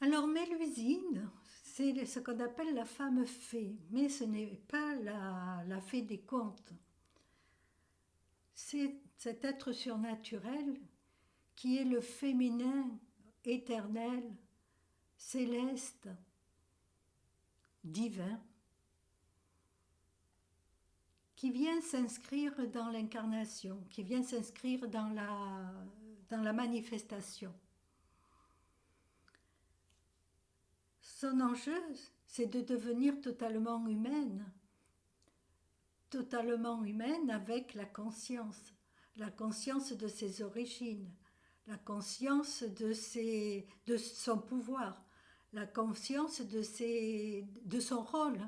Alors Mélusine, c'est ce qu'on appelle la femme fée, mais ce n'est pas la fée des contes. C'est cet être surnaturel qui est le féminin éternel, céleste, divin, qui vient s'inscrire dans l'incarnation, qui vient s'inscrire dans la manifestation. Son enjeu, c'est de devenir totalement humaine avec la conscience de ses origines, la conscience de son pouvoir, la conscience de son rôle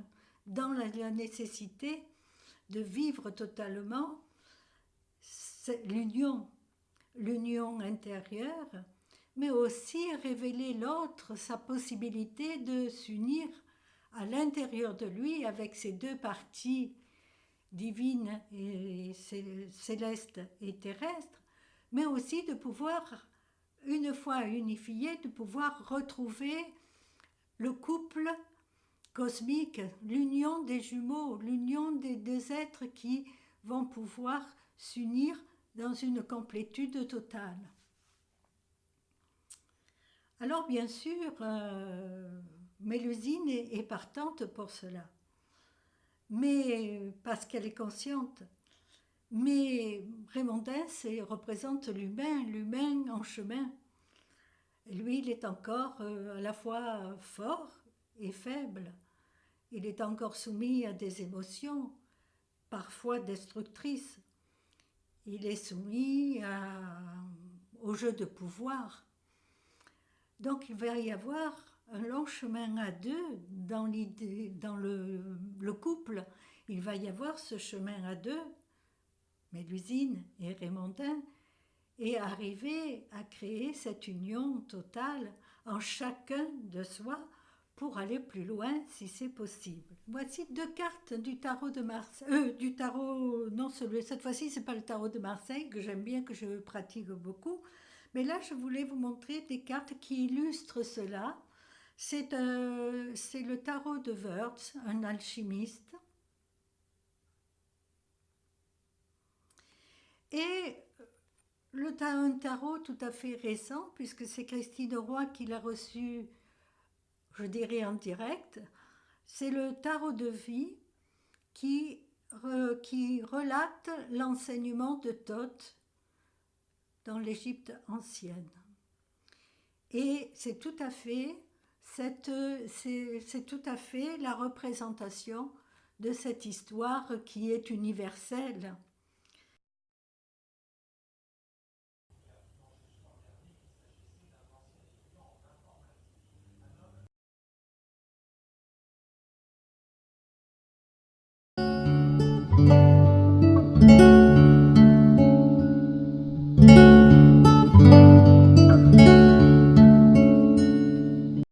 dans la nécessité de vivre totalement l'union, l'union intérieure, mais aussi révéler l'autre, sa possibilité de s'unir à l'intérieur de lui avec ses deux parties divines et célestes et terrestres, mais aussi de pouvoir, une fois unifié, de pouvoir retrouver le couple cosmique, l'union des jumeaux, l'union des deux êtres qui vont pouvoir s'unir dans une complétude totale. Alors bien sûr, Mélusine est partante pour cela, mais parce qu'elle est consciente. Mais Raymondin représente l'humain, l'humain en chemin. Et lui, il est encore à la fois fort et faible. Il est encore soumis à des émotions, parfois destructrices. Il est soumis au jeu de pouvoir. Donc il va y avoir un long chemin à deux dans le couple. Il va y avoir ce chemin à deux, Mélusine et Raymondin, et arriver à créer cette union totale en chacun de soi pour aller plus loin si c'est possible. Voici deux cartes du tarot de Marseille. Du tarot, non, cette fois-ci, c'est pas le tarot de Marseille que j'aime bien, que je pratique beaucoup. Mais là, je voulais vous montrer des cartes qui illustrent cela. C'est le tarot de Wurtz, un alchimiste. Et un tarot tout à fait récent, puisque c'est Christine Roy qui l'a reçu, je dirais en direct. C'est le tarot de vie qui relate l'enseignement de Thoth dans l'Égypte ancienne. Et c'est tout à fait la représentation de cette histoire qui est universelle